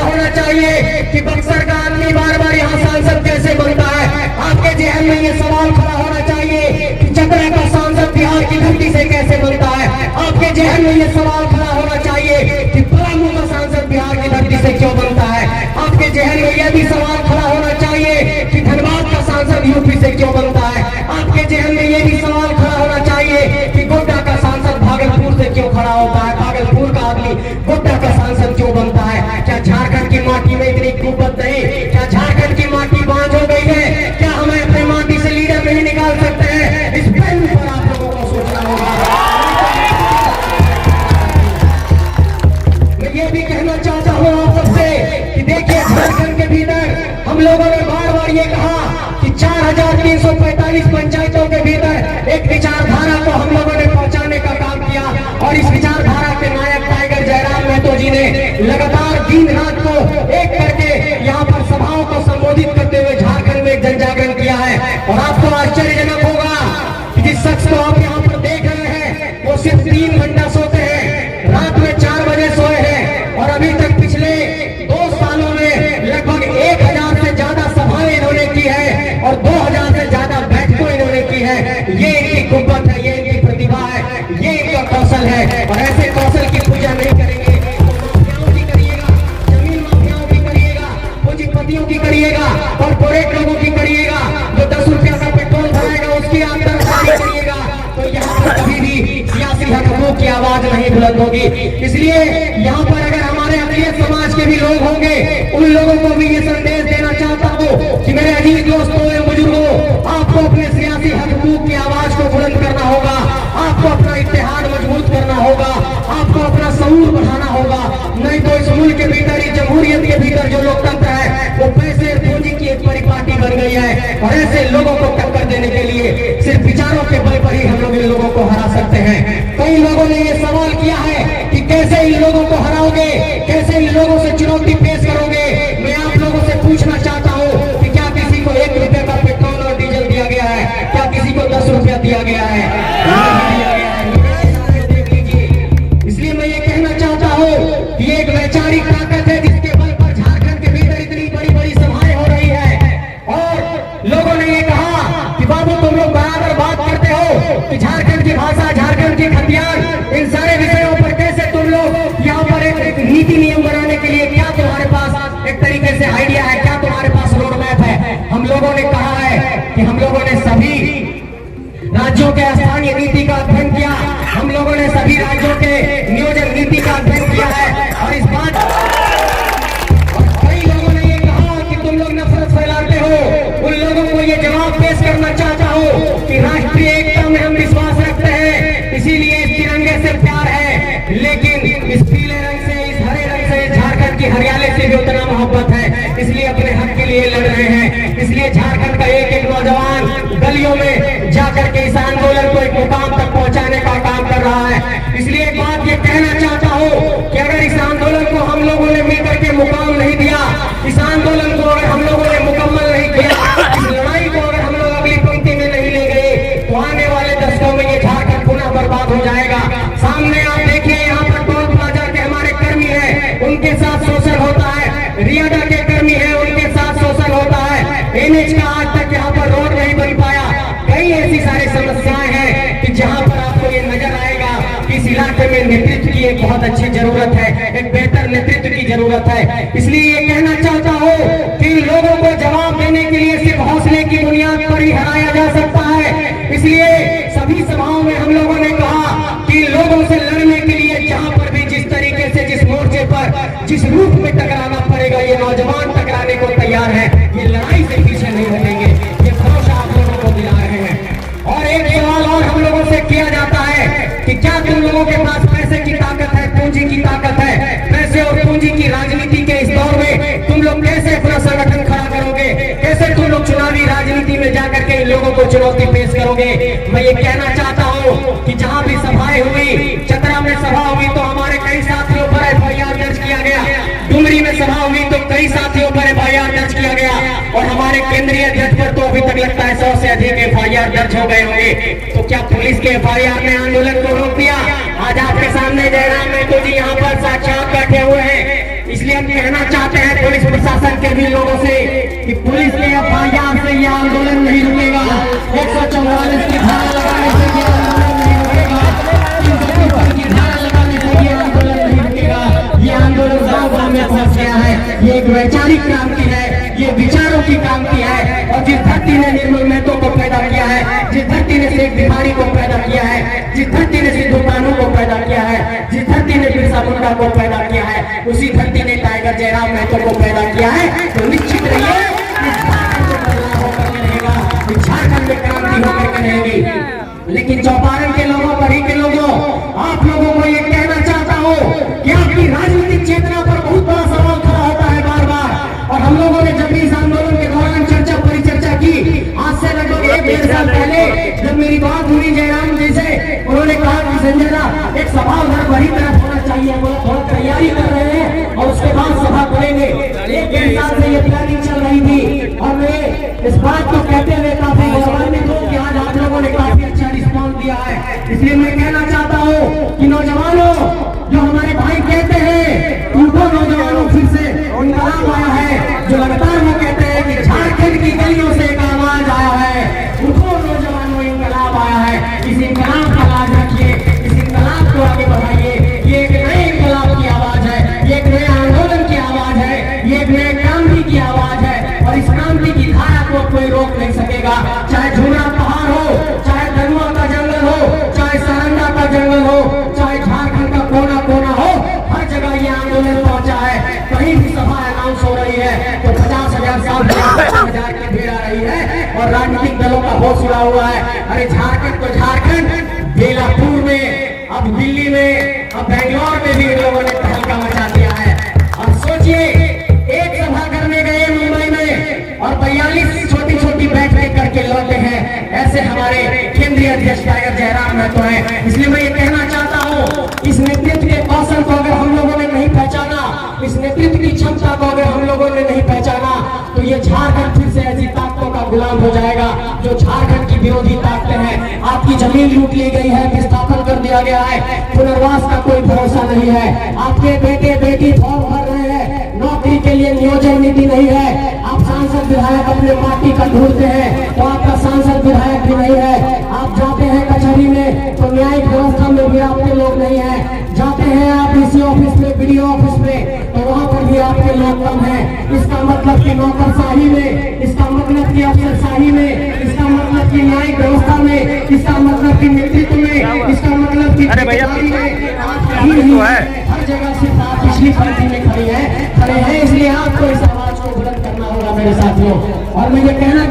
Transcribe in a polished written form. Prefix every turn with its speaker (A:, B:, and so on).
A: होना चाहिए कि बक्सर का आदमी बार बार यहाँ सांसद कैसे बनता है। आपके जहन में ये सवाल खड़ा होना चाहिए कि चतरा का सांसद बिहार की धरती से कैसे बनता है। आपके जहन में ये सवाल खड़ा होना चाहिए कि पलामू का सांसद बिहार की धरती से क्यों बनता है। आपके जहन में यह भी सवाल खड़ा होना चाहिए कि धनबाद का सांसद यूपी से क्यों बनता है। आपके जहन में यह भी सवाल खड़ा होना चाहिए कि गोड्डा का सांसद भागलपुर से क्यों खड़ा होता है। भागलपुर का आदमी गोड्डा का सांसद क्यों बनता है। क्या झारखंड की माटी में इतनी कुव्वत नहीं? क्या झारखंड की माटी बांझ हो गई है? क्या हमें अपने माटी से लीडर नहीं निकाल सकते हैं? इस पहलू पर आप लोगों को सोचना होगा। मैं ये भी कहना चाहता हूँ आप सबसे कि देखिए, झारखंड के भीतर हम लोगों ने बार बार ये कहा कि 4345 पंचायतों के भीतर एक विचारधारा को हम लोगों ने पहुंचाने का काम किया और इस विचारधारा के नायक टाइगर जयराम महतो जी ने लगातार दिन रात को एक करके यहाँ पर सभाओं को संबोधित करते हुए झारखंड में एक जन जागरण किया है। और आपको आश्चर्यजनक होगा कि जिस शख्स को आप यहाँ पर देख रहे हैं वो सिर्फ 3 घंटा सोते हैं, रात में 4 बजे सोए हैं और अभी तक पिछले 2 सालों में लगभग 1000 से ज्यादा सभाएं इन्होंने की है और 2000 से ज्यादा बैठकों इन्होंने की है। ये इनकी कुव्वत है, ये इनकी प्रतिभा है, ये इनका कौशल है। और ऐसे कौशल की पूजा नहीं करेंगे माफियाओं की करिएगा, जमीन माफियाओं की करिएगा, पूंजीपतियों की करिएगा, कॉर्पोरेट लोगों की करिएगा, जो 10 रुपया का पेट्रोल भराएगा उसकी आप तरफदारी करिएगा, तो यहाँ पर कभी भी सियासी हकूकों की आवाज नहीं बुलंद होगी। इसलिए यहाँ पर अगर हमारे अखिलेश समाज के भी लोग होंगे, उन लोगों को भी ये संदेश देना चाहता हूँ कि मेरे अजीज दोस्तों एवं बुजुर्गों, आपको अपने सियासी हकूक की आवाज को बुलंद करना होगा, आपको अपना इत्तेहाद मजबूत करना होगा, आपको अपना शऊर बढ़ाना होगा। नहीं तो इस मुल्क के भीतर, इस जमहूरियत के भीतर जो लोकतंत्र है वो पैसे पूंजी की एक परिपाटी बन गई है और ऐसे लोगों को टक्कर देने के लिए सिर्फ विचारों के बल पर ही हम लोग इन लोगों को हरा सकते हैं। कई लोगों ने ये सवाल किया है कि कैसे इन लोगों को हराओगे, कैसे इन लोगों से चुनौती पेश करोगे। मैं आप लोगों से पूछना चाहता हूँ कि क्या किसी को 1 रुपए का पेट्रोल और डीजल दिया गया है? क्या किसी को 10 रुपया दिया गया है? देख लीजिए। इसलिए मैं ये कहना चाहता हूँ कि एक वैचारिक ताकत है जिसके बल पर झारखंड के भीतर इतनी बड़ी बड़ी सभाएं हो रही है। और लोगों ने ये कहा कि बाबू तुम लोग बराबर बात करते हो कि झारखंड की भाषा, झारखंड के खतियान, इन सारे विषयों पर कैसे तुम लोग यहाँ पर एक नीति नियम बनाने के लिए क्या तुम्हारे पास एक तरीके से आइडिया है, क्या तुम्हारे पास रोड मैप है? हम लोगों ने कहा है कि हम लोगों ने सभी राज्यों के स्थानीय नीति का अध्ययन किया, हम लोगों ने सभी राज्यों के नियोजन नीति का अध्ययन किया है और इस बात और कई लोगों ने ये कहा कि तुम लोग नफरत फैलाते हो। उन लोगों को ये जवाब पेश करना चाहता हूँ कि राष्ट्रीय एकता में हम विश्वास रखते हैं, इसीलिए इस तिरंगे से प्यार है, लेकिन इस पीले रंग से, इस हरे रंग से, झारखंड की हरियाली से भी उतना मोहब्बत है, इसलिए अपने हक के लिए लड़ रहे हैं। इसलिए झारखंड का एक एक नौजवान गलियों में जाकर के इस आंदोलन को एक मुकाम तक पहुंचाने का काम कर रहा है। इसलिए एक बात ये कहना चाहता हूँ कि अगर इस आंदोलन को हम लोगों ने मिलकर के मुकाम नहीं दिया, इस आंदोलन को अगर हम लोगों ने मुकम्मल नहीं किया, इस लड़ाई को अगर हम लोग अगली पंक्ति में नहीं ले गए, तो आने वाले दशकों में ये झारखंड पुनः बर्बाद हो जाएगा। सामने आप देखिए, यहाँ पर टोल प्लाजा के हमारे कर्मी हैं, उनके साथ शोषण होता है, रियाडा के कर्मी हैं, उनके साथ शोषण होता है, NH का आज तक यहाँ पर रोड नहीं बन पाया। कई ऐसी सारी समस्याएं हैं कि जहाँ पर आपको ये नजर आएगा कि इस इलाके में नेतृत्व की एक बहुत अच्छी जरूरत है, एक बेहतर नेतृत्व की जरूरत है। इसलिए ये कहना चाहता हूँ कि लोगों को जवाब देने के लिए सिर्फ हौसले की बुनियाद पर ही हराया जा सकता है। इसलिए सभी सभाओं में हम लोगों ने कहा कि लोगों से लड़ने के लिए जहाँ पर भी जिस तरीके से, जिस मोर्चे पर, जिस रूप में टकराना पड़ेगा, ये नौजवान टकराने को तैयार है, ये लड़ाई से पीछे नहीं हटेंगे, ये भरोसा आप लोगों को दिला रहे हैं। और एक सवाल और हम लोगों से किया जाता है कि क्या तुम लोगों के पास पैसे की ताकत है, पूंजी की ताकत है? पैसे और पूंजी की राजनीति के इस दौर में तुम लोग कैसे अपना संगठन खड़ा करोगे? कैसे तुम लोग चुनावी राजनीति में जाकर के इन लोगों को चुनौती पेश करोगे? मैं ये कहना चाहता हूँ कि जहाँ भी सभाएं हुई, चतरा में सभा हुई तो हमारे कई साथियों पर FIR दर्ज किया गया, डुमरी में सभा हुई तो कई साथियों पर FIR दर्ज किया गया और हमारे केंद्रीय अध्यक्ष पर तो अभी तक लगता है 100 से अधिक FIR दर्ज हो गए होंगे। तो क्या पुलिस के FIR ने आंदोलन को रोक दिया? आज आपके सामने जयराम महतो जी यहाँ पर साक्षात बैठे हुए हैं, इसलिए हम कहना चाहते हैं पुलिस प्रशासन के भी लोगों से कि पुलिस के एफआईआर से यह आंदोलन नहीं रुकेगा। 144 की धारा लगाने से यह आंदोलन नहीं रुकेगा। 373 की धारा लगाने से यह आंदोलन नहीं रुकेगा। ये आंदोलन गाँव-गाँव में पहुंच गया है। ये एक वैचारिक क्रांति है, ये विचारों की क्रांति है। और जिस धरती ने निर्मल महतो को पैदा किया है, जिस धरती ने शेख भिखारी को पैदा किया है, जिस धरती ने सिद्धू कानू को पैदा किया है, जिस धरती ने बिरसा मुंडा को पैदा किया है, उसी धरती ने टाइगर जयराम महतो को पैदा किया है। तो निश्चित रहिए झारखंड में क्रांति होकर के रहेगी। लेकिन चौपारण के लोगों, बड़ी के लोगों, आप लोगों को ये कहना चाहता हूँ कि आपकी राजनीतिक चेतना पर बहुत बड़ा सवाल खड़ा होता है बार बार। और हम लोगों ने जब भी इस आंदोलन के दौरान चर्चा परिचर्चा की, आज से लगभग 1-1.5 साल पहले जब मेरी बात हुई जयराम जी से, उन्होंने कहा कि संजय दा एक सभा उधर वही तरफ होना चाहिए, वो थोड़ा तैयारी कर रहे हैं और उसके बाद सभा करेंगे। 1-1.5 साल से ये प्लानिंग चल रही थी और मैं इस बात को कहते हुए काफी गौरवान्वित हूँ कि आज आप लोगों ने काफी अच्छा रिस्पॉन्स दिया है। इसलिए मैं कहना चाहता हूँ कि नौजवानों, जो हमारे भाई कहते हैं उनको नौजवानों फिर से इनकलाब आया है, जो लगातार वो कहते हैं कि झारखंड की गलियों से एक आवाज आया है, उनको नौजवानों इनकलाब आया है। इस इनकलाब का लाज रखिए, इस इनकलाब को आगे बढ़ाइए। ये एक नए इनकलाब की आवाज है, ये एक नए आंदोलन की आवाज है, ये एक नए क्रांति की आवाज है। और इस क्रांति की धारा को कोई रोक नहीं सकेगा। चाहे झूला पहाड़ हो, चाहे धनुआ का जंगल हो, चाहे सारंगा का जंगल हो, चाहे झारखंड का कोना कोना हो, हर जगह ये आंदोलन पहुंचा है। कहीं भी सभा अनाउंस हो रही है तो 50,000 50,000 की भीड़ आ रही है और राजनीतिक दलों का होश उड़ा हुआ है। अरे झारखंड तो झारखंड, बेलापुर में, अब दिल्ली में, अब बेंगलोर में भी लोगों ने तहलका मचा दिया है। और सोचिए, एक सभा करने गए मुंबई में और 42 छोटी-छोटी बैठकें करके लौटे हैं। ऐसे हमारे केंद्रीय अध्यक्ष टाइगर जयराम महतो हैं। इसलिए मैं ये कहना चाहता हूँ, इस नेतृत्व के कौशल को अगर हम लोगों ने नहीं पहचाना, इस नेतृत्व की क्षमता को अगर हम लोगों ने नहीं पहचाना, तो ये झारखंड फिर से ऐसी ताकतों का गुलाम हो जाएगा जो झारखंड की विरोधी ताकतें हैं। आपकी जमीन लूट ली गई है, विस्थापन कर दिया गया है, पुनर्वास का कोई भरोसा नहीं है। आपके बेटे बेटी फॉर्म भर रहे हैं, नौकरी के लिए नियोजन नीति नहीं है। आप सांसद विधायक अपने पार्टी का ढूंढते हैं तो आपका सांसद विधायक भी नहीं है। आप जाते हैं कचहरी में तो न्यायिक व्यवस्था में भी आपके लोग नहीं है। जाते हैं आप इसी ऑफिस में, बीडीओ ऑफिस में, तो वहाँ पर भी आपके लोग कम हैं। इसका मतलब कि नौकरशाही में, इसका मतलब कि अफसरशाही में, इसका मतलब कि न्यायिक व्यवस्था में, इसका मतलब कि नेतृत्व में, इसका मतलब कि हर जगह सिर्फ आप पिछली पंक्ति में खड़े हैं। इसलिए आपको इस आवाज को बुलंद करना होगा मेरे साथियों। और मैं ये कहना